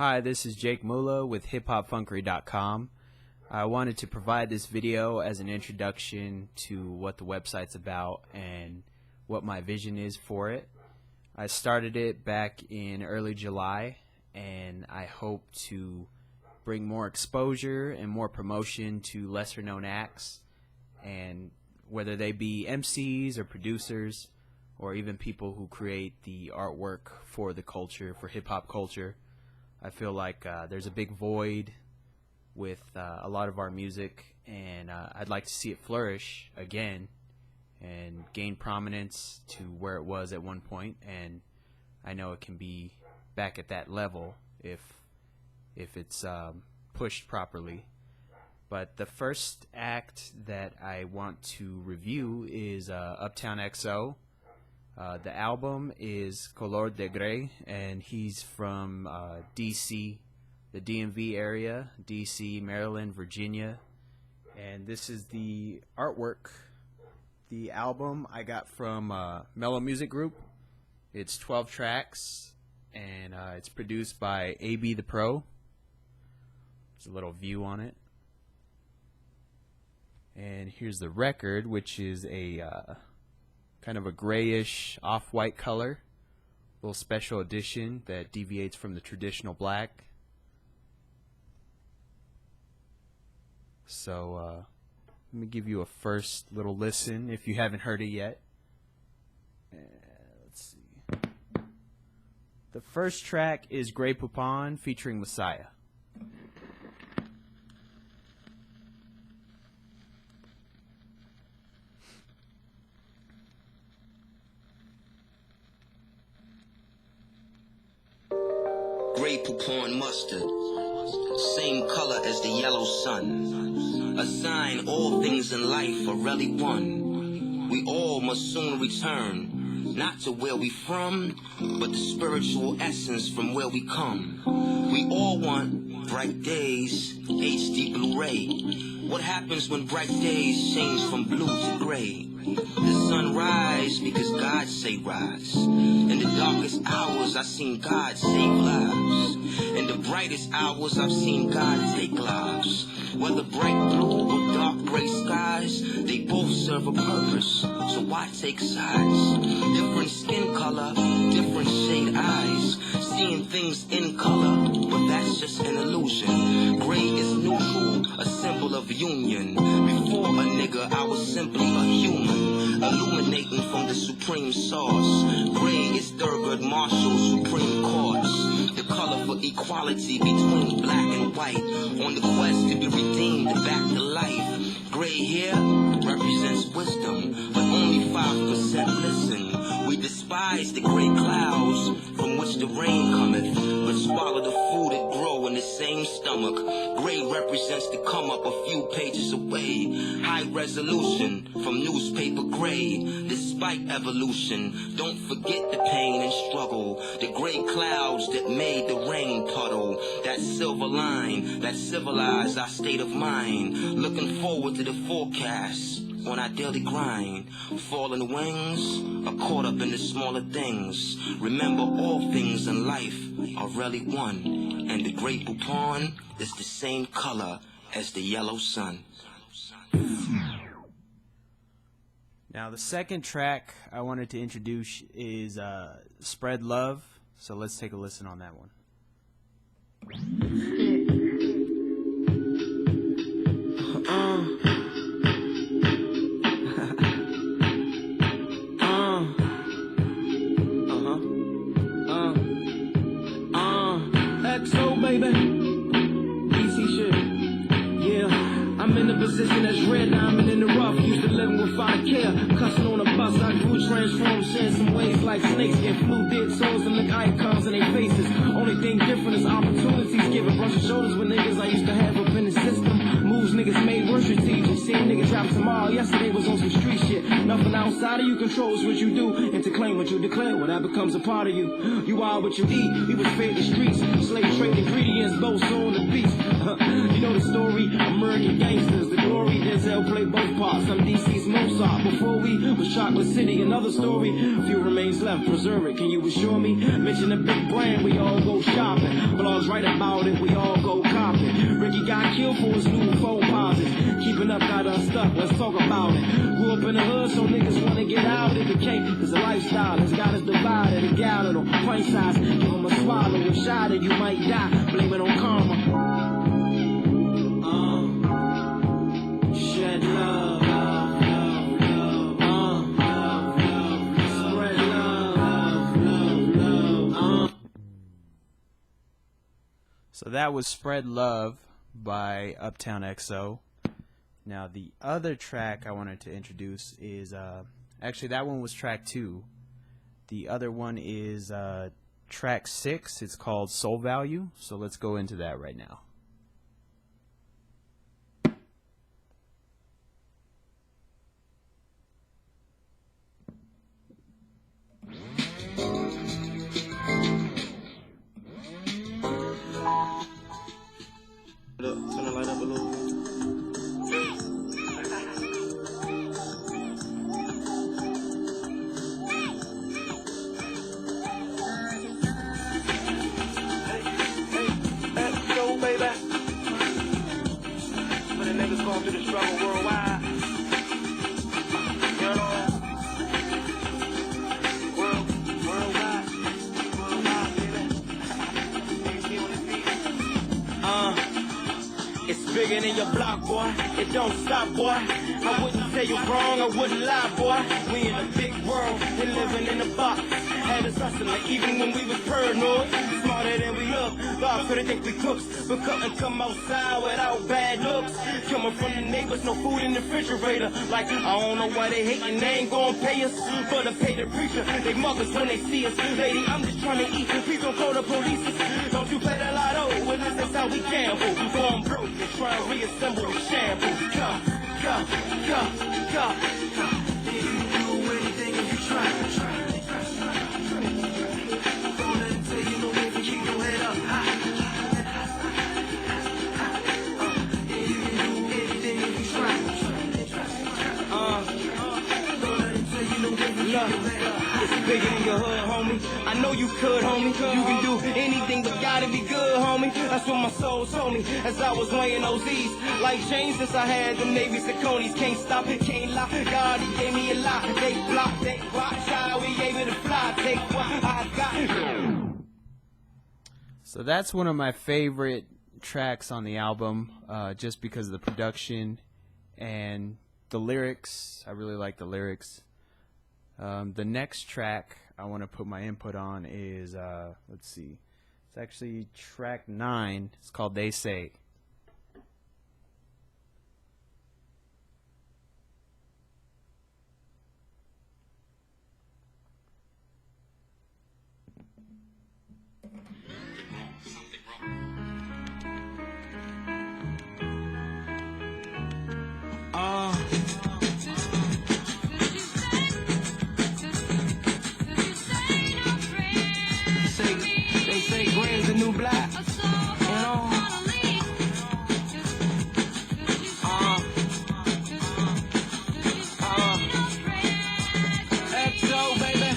Hi, this is Jake Mula with hiphopfunkery.com. I wanted to provide this video as an introduction to what the website's about and what my vision is for it. I started it back in early July, and I hope to bring more exposure and more promotion to lesser known acts, and whether they be MCs or producers or even people who create the artwork for the culture, for hip-hop culture. I feel like there's a big void with a lot of our music, and I'd like to see it flourish again and gain prominence to where it was at one point, and I know it can be back at that level if it's pushed properly. But the first act that I want to review is Uptown XO. The album is Color de Grey, and he's from DC, the DMV area, DC, Maryland, Virginia. And this is the artwork. The album I got from Mellow Music Group. It's 12 tracks, and it's produced by AB the Pro. There's a little view on it. And here's the record, which is a kind of a grayish off-white color, little special edition that deviates from the traditional black. So let me give you a first little listen if you haven't heard it yet. Let's see. The first track is Grey Poupon featuring Messiah. Grey Poupon mustard, same color as the yellow sun, a sign all things in life are really one. We all must soon return, not to where we from, but the spiritual essence from where we come. We all want bright days, HD Blu-ray. What happens when bright days change from blue to gray? The sun rise because God say rise. In the darkest hours I've seen God save lives. In the brightest hours I've seen God take lives. Whether bright blue or dark gray skies, they both serve a purpose, so why take sides? Different skin color, different shade eyes, seeing things in color, but that's just an illusion. Gray is neutral, a symbol of union. Before a nigga I was simply a human, illuminating from the supreme source. Gray is Thurgood Marshall's supreme cause, the color for equality between black and white, on the quest to be redeemed back to life. Gray hair represents wisdom, but only 5% listen. We despise the gray clouds from which the rain cometh, but swallow the food that grow in the same stomach. Gray represents the come up a few pages away. High resolution from newspaper gray. Despite evolution, don't forget the pain and struggle. The gray clouds that made the rain puddle. That silver line that civilized our state of mind. Looking forward to the forecast on our daily grind. Falling wings are caught up in the smaller things. Remember, all things in life are really one, and the Grey Poupon is the same color as the yellow sun. Now the second track I wanted to introduce is Spread Love, so let's take a listen on that one. XO, baby. Easy shit. Yeah, I'm in a position that's red diamond in the rough. Used to living with 5K. Cussing on a bus, I grew transformed, sharing some ways like snakes. Get flu, dead souls, and look icons in their faces. Only thing different is opportunities. Give a brush of shoulders with niggas I used to have up in the system. Moves niggas made were strategic. Seeing niggas drop tomorrow, yesterday was on some street shit. Nothing outside of you controls what you do, and to claim what you declare, well, that becomes a part of you. You are what you eat. We was fed the streets, slave trade ingredients, both on the beast. You know the story, American gangsters, the glory. Denzel played both parts. I'm DC's Mozart. Before we was Chocolate City, another story. Few remains left, preserve it. Can you assure me? Mention a big brand, we all go shopping. But I was right about about it, we all go copping. Ricky got killed for his new phone popping. Keeping up got unstuck, let's talk about it. Grew up in the hood, so niggas wanna get out. It became, it's a lifestyle, it's got us divided. A gallon on pint size, give them a swallow. If shot it, you might die, blame it on karma. Shed love, love, love, love, spread love, love, love. So that was Spread Love by Uptown XO. Now the other track I wanted to introduce is actually that one was track 2. The other one is track 6. It's called Soul Value. So let's go into that right now. Turn the light up a little bit. Through the struggle worldwide, you know, worldwide, baby. It's bigger than your block, boy. It don't stop, boy. I wouldn't say you're wrong, I wouldn't lie, boy. We in a big world and living in a box. Had us hustling even when we was paranoid. Smarter than we look. God couldn't think we cooks, but couldn't come outside without bad looks. Coming from the neighbors, no food in the refrigerator. Like, I don't know why they hating, they ain't gonna pay us. But to pay the preacher, they mug us when they see us. Lady, I'm just trying to eat, please don't call the police. Don't you play the lotto, witness, that's how we gamble. Going broke and try to reassemble the shambles. Come. You can do anything if you try. It's bigger than your hood, homie. I know you could, homie. You can do anything, but gotta be good, homie. That's what my soul told me as I was weighing those E's. Like James, since I had them Navy Saconis. Can't stop it, can't lie. God, he gave me a lot. They block, they rock, child. We gave it a fly. Take what I got. So that's one of my favorite tracks on the album, just because of the production and the lyrics. I really like the lyrics. The next track I want to put my input on is, let's see, it's actually track 9. It's called They Say. They say gray's the new black, you know. XO, baby.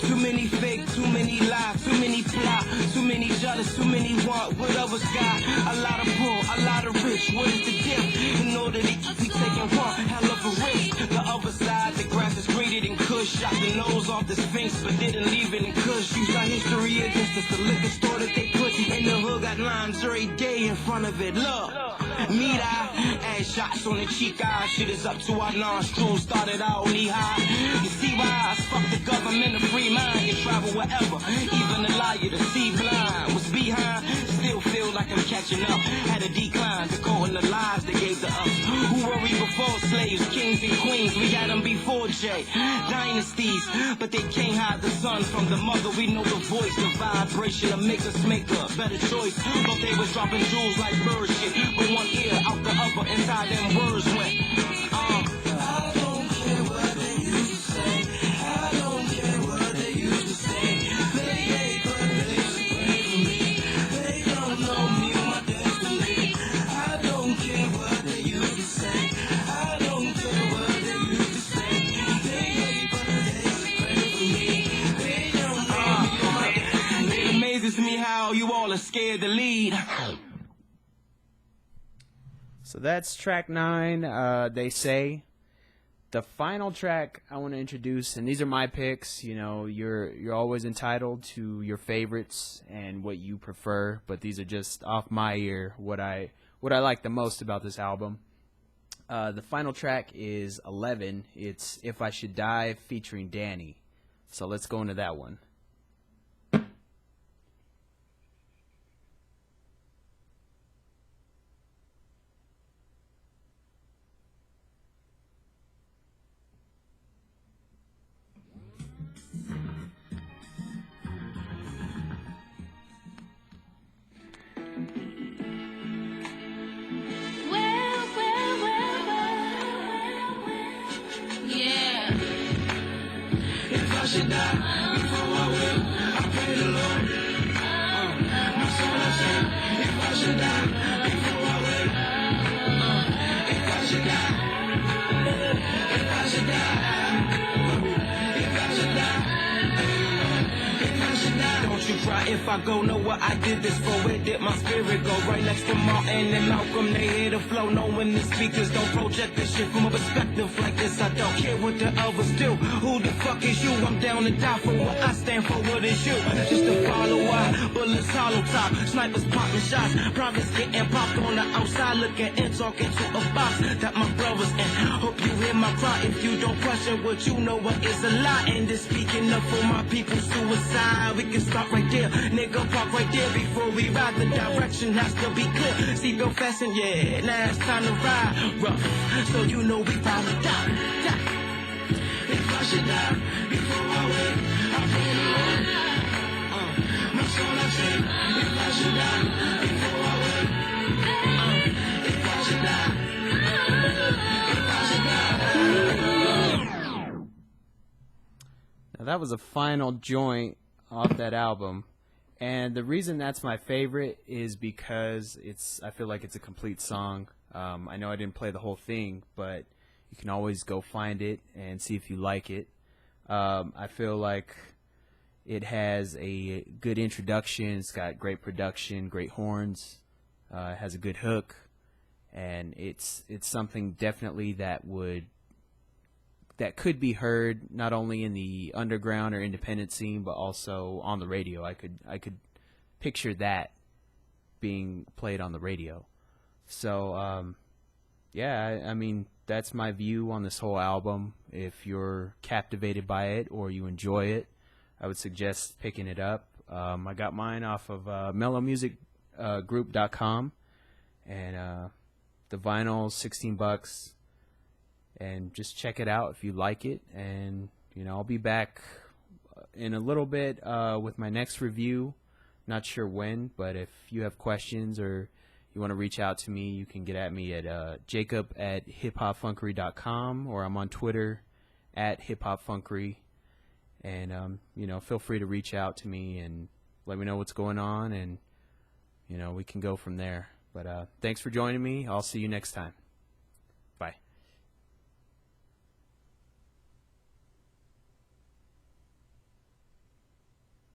Too many fake, too many lie, too many plot, too many jealous, too many want what others got. A lot of poor, a lot of rich. What is the difference? In order to keep taking one hell of a risk. The other side, the grass is greener than Kush. Shot the nose off the Sphinx, but didn't leave it in Kush. Use our history against us. The liquor store that they put in the hood got lines every day in front of it. Look, meat eye, ass shots on the cheek eye. Shit is up to our nostrils. Started out knee high. You see why I fuck the government, a free mind. You travel wherever, even allow you to see blind. Was behind, still feel like I'm catching up. Had a decline to call the lies they gave to us. Who were we before slaves, kings and queens? We had them before Jay. Dynasties, but they can't hide the sun from the mother. We know the voice, the vibration to make us make a better choice. But they was dropping jewels like bird shit. But one ear out the other, inside them words went. I don't care what they used to say. I don't care what they used to say. They hate, but they should pray for me. They don't know me, my destiny. I don't care what they used to say. I don't care what they used to say. They hate, but they should pray for me. They don't know me, my destiny. feeling scared to lead. So that's track 9, They Say. The final track I want to introduce, and these are my picks. You know, you're always entitled to your favorites and what you prefer, but these are just off my ear what I like the most about this album. The final track is 11. It's If I Should Die featuring Danny. So let's go into that one. I should die before I will. I pray the Lord. That's all I say. If I should die before I will. If I should die. If I should die. If I should die. If I should die. Don't you cry if I go. Know what I did this for. Where did my spirit go? Right next to Martin and Malcolm. They hear the flow. Knowing the speakers don't project this shit from a perspective like this. I don't care what the others do. Who the fuck is you? I'm down to die for what I stand for. What is you? Just a follower. Bullets hollow top. Snipers popping shots. Prophets getting popped on the outside. Looking in, talking to a box that my brothers in. Hope you hear my cry. If you don't question what you know, what is a lie. And this speaking up for my people. Suicide. We can start right there. Nigga, park right there before we ride. The direction has to be clear. Seatbelt fasten, yeah. Now it's time to ride rough. So you know we bout to die. If I should die before I will, I pray the Lord. That's all I say. If I should die before I will. If I should die. If I should die. Now that was a final joint off that album. And the reason that's my favorite is because I feel like it's a complete song. I know I didn't play the whole thing, but you can always go find it and see if you like it. I feel like it has a good introduction. It's got great production, great horns. It has a good hook, and it's something definitely that could be heard not only in the underground or independent scene, but also on the radio. I could picture that being played on the radio. So, yeah, I mean, that's my view on this whole album. If you're captivated by it or you enjoy it, I would suggest picking it up. I got mine off of mellowmusicgroup.com, and the vinyl, $16. And just check it out if you like it. And, you know, I'll be back in a little bit with my next review. Not sure when, but if you have questions or you want to reach out to me, you can get at me at jacob@hiphopfunkery.com, or I'm on Twitter @hiphopfunkery. And, you know, feel free to reach out to me and let me know what's going on, and, you know, we can go from there. But thanks for joining me. I'll see you next time.